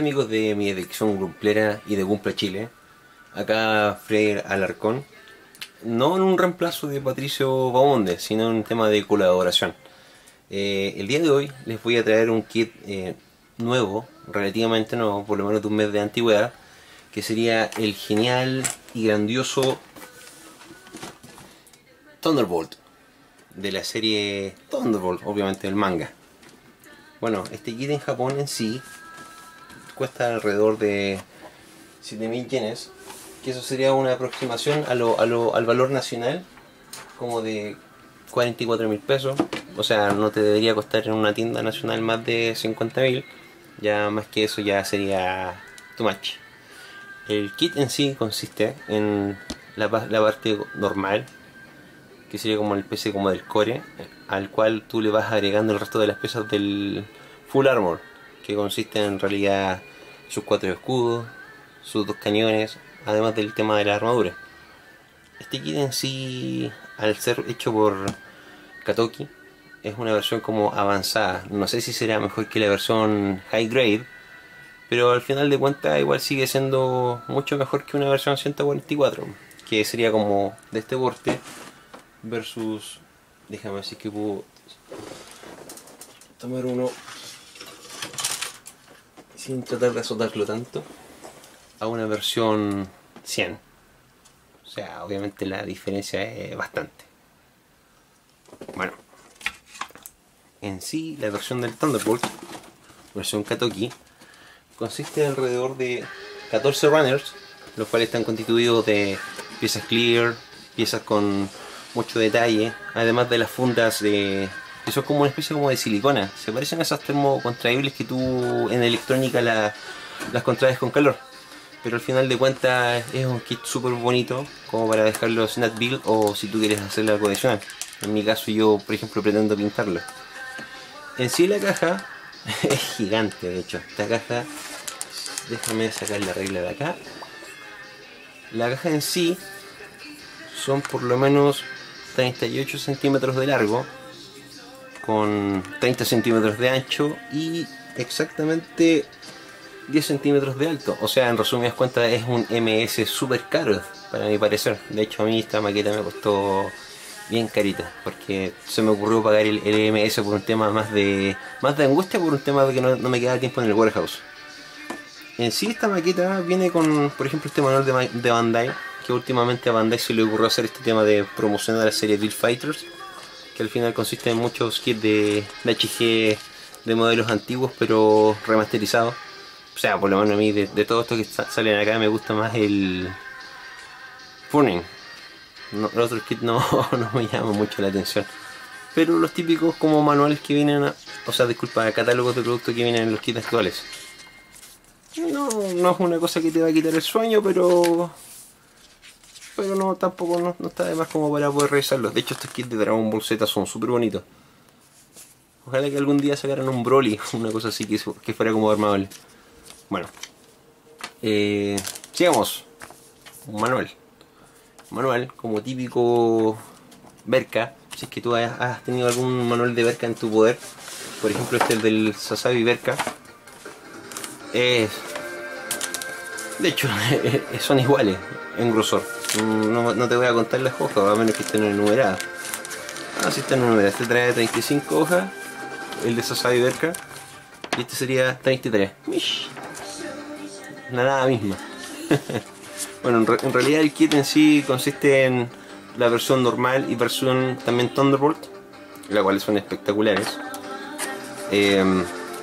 amigos de mi edición cumplera y de Cumple Chile, acá Freddy Alarcón, no en un reemplazo de Patricio Bamonde, sino en un tema de colaboración. El día de hoy les voy a traer un kit nuevo, relativamente nuevo, por lo menos de un mes de antigüedad, que sería el genial y grandioso Thunderbolt, de la serie Thunderbolt, obviamente del manga. Bueno, este kit en Japón en sí cuesta alrededor de 7000 yenes, que eso sería una aproximación al valor nacional, como de 44.000 pesos. O sea, no te debería costar en una tienda nacional más de 50.000, ya más que eso ya sería too much. El kit en sí consiste en la parte normal, que sería como el PC como del core, al cual tú le vas agregando el resto de las piezas del full armor, que consiste en realidad sus 4 escudos, sus 2 cañones, además del tema de la armadura. Este kit en sí, al ser hecho por Katoki, es una versión como avanzada. No sé si será mejor que la versión high grade, pero al final de cuentas igual sigue siendo mucho mejor que una versión 144, que sería como de este porte versus, déjame ver si es que puedo tomar uno sin tratar de azotarlo tanto, a una versión 100. O sea, obviamente la diferencia es bastante. Bueno, en sí la versión del Thunderbolt, versión Katoki, consiste alrededor de 14 runners, los cuales están constituidos de piezas clear, piezas con mucho detalle, además de las fundas que son como una especie como de silicona. Se parecen a esas termocontraíbles que tú en electrónica las contraes con calor. Pero al final de cuentas es un kit súper bonito, como para dejarlo snap build o si tú quieres hacerle algo adicional. En mi caso yo, por ejemplo, pretendo pintarlo. En sí la caja es gigante, de hecho. Esta caja, déjame sacar la regla de acá. La caja en sí son por lo menos 38 centímetros de largo, con 30 centímetros de ancho y exactamente 10 centímetros de alto. O sea, en resumidas cuentas es un MS super caro, para mi parecer. De hecho a mí esta maqueta me costó bien carita, porque se me ocurrió pagar el MS por un tema más de angustia, por un tema de que no me quedaba tiempo en el warehouse. En sí esta maqueta viene con, por ejemplo, este manual de Bandai, que últimamente a Bandai se le ocurrió hacer este tema de promocionar la serie Build Fighters, que al final consiste en muchos kits de HG de modelos antiguos pero remasterizados. O sea, por lo menos a mí de todo esto que salen acá me gusta más el Furning. Los otros kits no me llaman mucho la atención. Pero los típicos como manuales que vienen, o sea, disculpa, catálogos de productos que vienen en los kits actuales. No es una cosa que te va a quitar el sueño, pero no, tampoco no está de más como para poder revisarlos. De hecho estos kits de Dragon Ball Z son súper bonitos. Ojalá que algún día sacaran un Broly, una cosa así que fuera como armable. Bueno, sigamos. Un manual como típico Berka. Si es que tú has tenido algún manual de Berka en tu poder, por ejemplo este es del Sazabi Berka. De hecho son iguales en grosor. No te voy a contar las hojas, a menos que estén enumeradas. Ah, sí están enumeradas. Este trae 35 hojas, el de Sazabi Berka, y este sería 33. Mish. La nada misma. Bueno, en realidad el kit en sí consiste en la versión normal y versión también Thunderbolt, las cuales son espectaculares.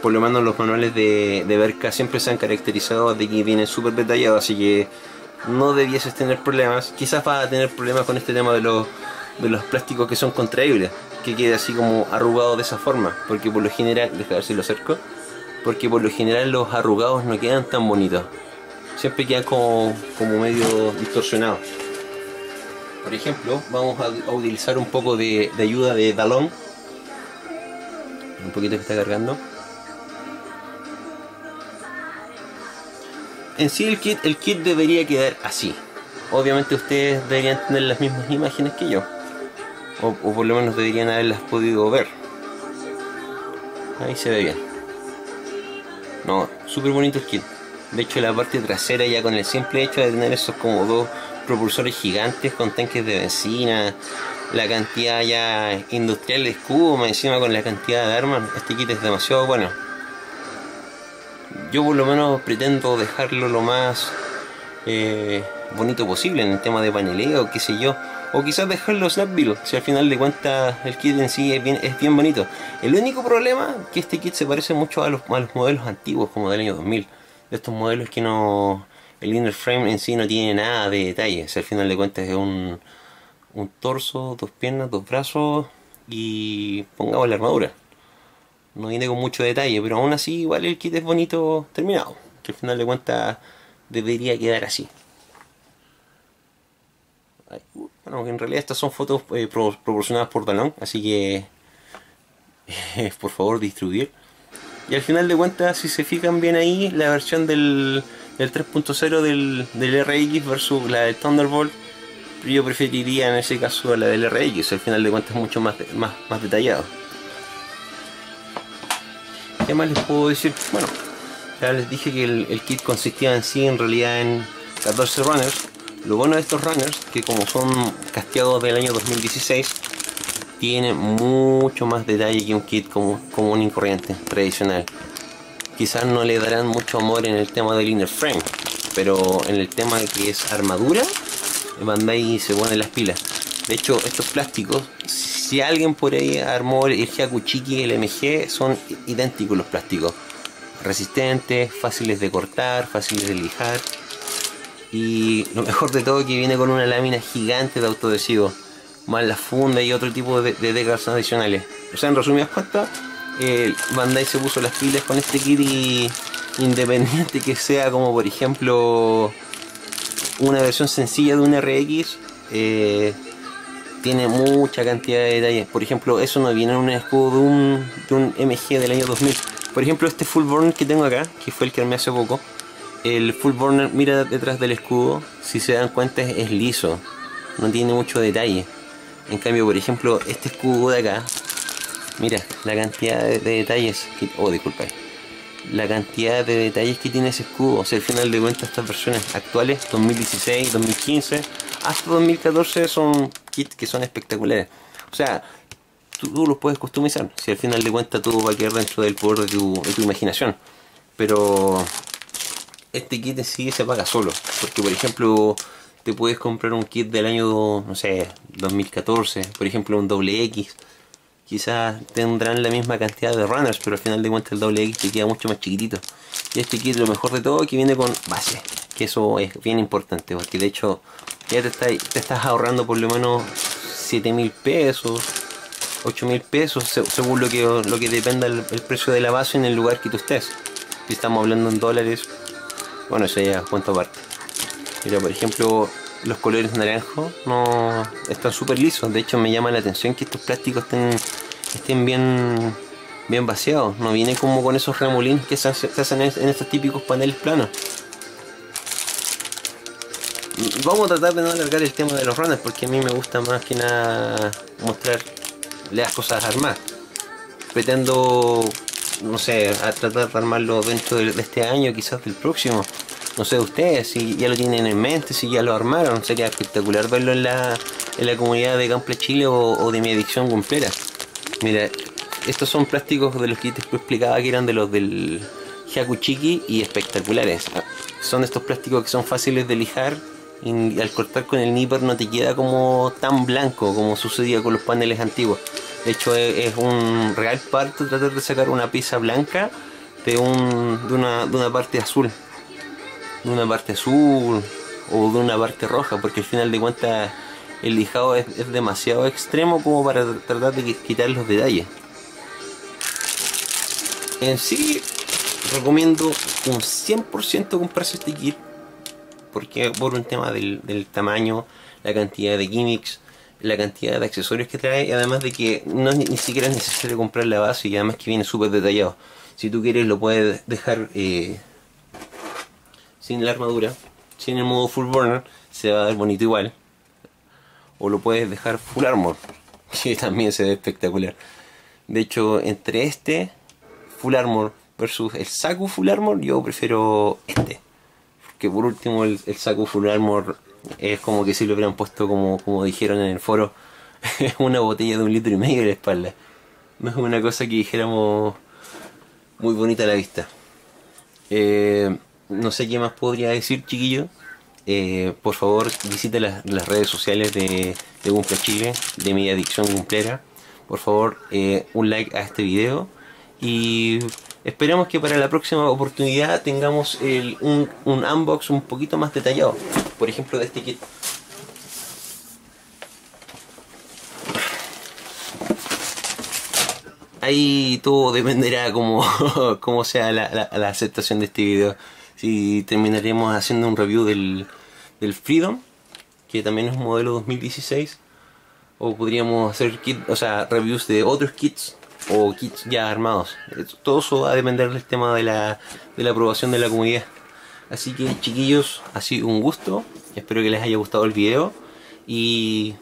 Por lo menos los manuales de Berka siempre se han caracterizado de que vienen súper detallados, así que no debieses tener problemas. Quizás vas a tener problemas con este tema de los plásticos que son contraíbles, que quede así como arrugado de esa forma, porque por lo general, déjame ver si lo acerco, porque por lo general los arrugados no quedan tan bonitos, siempre quedan como medio distorsionados. Por ejemplo, vamos a utilizar un poco de ayuda de Dalón, un poquito que está cargando. En sí el kit debería quedar así. Obviamente ustedes deberían tener las mismas imágenes que yo, o por lo menos deberían haberlas podido ver. Ahí se ve bien. No, Súper bonito el kit. De hecho, la parte trasera, ya con el simple hecho de tener esos como dos propulsores gigantes con tanques de benzina, la cantidad ya industrial de escudo, más encima con la cantidad de armas, este kit es demasiado bueno. Yo por lo menos pretendo dejarlo lo más bonito posible en el tema de paneleo, qué sé yo. O quizás dejarlo snap build, si al final de cuentas el kit en sí es bien bonito. El único problema es que este kit se parece mucho a los modelos antiguos, como del año 2000. De estos modelos que no... El inner frame en sí no tiene nada de detalle. Si al final de cuentas es un torso, dos piernas, dos brazos y pongamos la armadura. No viene con mucho detalle, pero aún así igual el kit es bonito terminado. Que al final de cuentas debería quedar así. Bueno, en realidad estas son fotos proporcionadas por Dalón, así que por favor distribuir. Y al final de cuentas, si se fijan bien ahí, la versión del 3.0 del RX versus la del Thunderbolt, yo preferiría en ese caso la del RX, al final de cuentas es mucho más detallado. ¿Qué más les puedo decir? Bueno, ya les dije que el kit consistía en sí en realidad en 14 runners. Lo bueno de estos runners, que como son casteados del año 2016, tienen mucho más detalle que un kit común y corriente, tradicional. Quizás no le darán mucho amor en el tema del inner frame, pero en el tema de que es armadura, Bandai se pone las pilas. De hecho, estos plásticos, si alguien por ahí armó el Hyakuchiki, el MG, son idénticos los plásticos. Resistentes, fáciles de cortar, fáciles de lijar. Y lo mejor de todo, que viene con una lámina gigante de autoadhesivo, más la funda y otro tipo de decals adicionales. O sea, en resumidas cuentas, Bandai se puso las pilas con este kit, y independiente que sea como por ejemplo una versión sencilla de un RX, tiene mucha cantidad de detalles. Por ejemplo, eso no viene en un escudo de un MG del año 2000. Por ejemplo, este full burner que tengo acá, que fue el que armé hace poco, el full burner, mira detrás del escudo, si se dan cuenta es liso, no tiene mucho detalle. En cambio, por ejemplo, este escudo de acá, mira la cantidad de detalles que, oh, disculpa, la cantidad de detalles que tiene ese escudo. O sea, al final de cuentas estas versiones actuales, 2016, 2015 hasta 2014, son kits que son espectaculares. O sea, tú los puedes customizar, si al final de cuentas todo va a quedar dentro del poder de tu imaginación. Pero este kit en sí se paga solo, porque por ejemplo te puedes comprar un kit del año, no sé, 2014, por ejemplo un doble X. Quizás tendrán la misma cantidad de runners, pero al final de cuentas el doble X te queda mucho más chiquitito. Y este kit, lo mejor de todo, que viene con base, que eso es bien importante, porque de hecho ya te estás ahorrando por lo menos 7.000 pesos, 8.000 pesos, según lo que dependa el precio de la base en el lugar que tú estés. Si estamos hablando en dólares, bueno, eso ya cuento aparte. Pero por ejemplo, los colores naranjo no están súper lisos. De hecho, me llama la atención que estos plásticos estén bien vaciados. No viene como con esos remolinos que se hacen en estos típicos paneles planos. Vamos a tratar de no alargar el tema de los runners, porque a mí me gusta más que nada mostrar las cosas armadas. Pretendo, no sé, a tratar de armarlo dentro de este año, quizás del próximo. No sé ustedes si ya lo tienen en mente, si ya lo armaron. Sería espectacular verlo en la comunidad de Gameplay Chile o de mi edición completa. Mira, estos son plásticos de los que te explicaba que eran de los del Hyakuchiki, y espectaculares. Son estos plásticos que son fáciles de lijar, y al cortar con el nipper no te queda como tan blanco como sucedía con los paneles antiguos. De hecho es un real parto tratar de sacar una pieza blanca de una parte azul. De una parte azul o de una parte roja, porque al final de cuentas el lijado es demasiado extremo como para tratar de quitar los detalles. En sí recomiendo un 100% comprarse este kit, porque por un tema del tamaño, la cantidad de gimmicks, la cantidad de accesorios que trae, y además de que ni siquiera es necesario comprar la base, y además que viene súper detallado. Si tú quieres lo puedes dejar sin la armadura, sin el modo full burner, se va a ver bonito igual. O lo puedes dejar full armor, que también se ve espectacular. De hecho, entre este full armor versus el Zaku Full Armor, yo prefiero este. Porque por último el Zaku Full Armor es como que si lo hubieran puesto como dijeron en el foro, una botella de 1,5 litros en la espalda. No es una cosa que dijéramos muy bonita a la vista. No sé qué más podría decir, chiquillo. Por favor, visite las redes sociales de Gunpla Chile, de mi adicción cumplera. Por favor, un like a este video. Y esperamos que para la próxima oportunidad tengamos un unbox un poquito más detallado. Por ejemplo, de este kit. Ahí todo dependerá como sea la aceptación de este video. Si terminaremos haciendo un review del Freedom, que también es un modelo 2016, o podríamos hacer reviews de otros kits o kits ya armados. Todo eso va a depender del tema de la aprobación de la comunidad. Así que, chiquillos, ha sido un gusto. Espero que les haya gustado el video y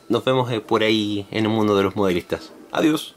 nos vemos por ahí en el mundo de los modelistas. Adiós.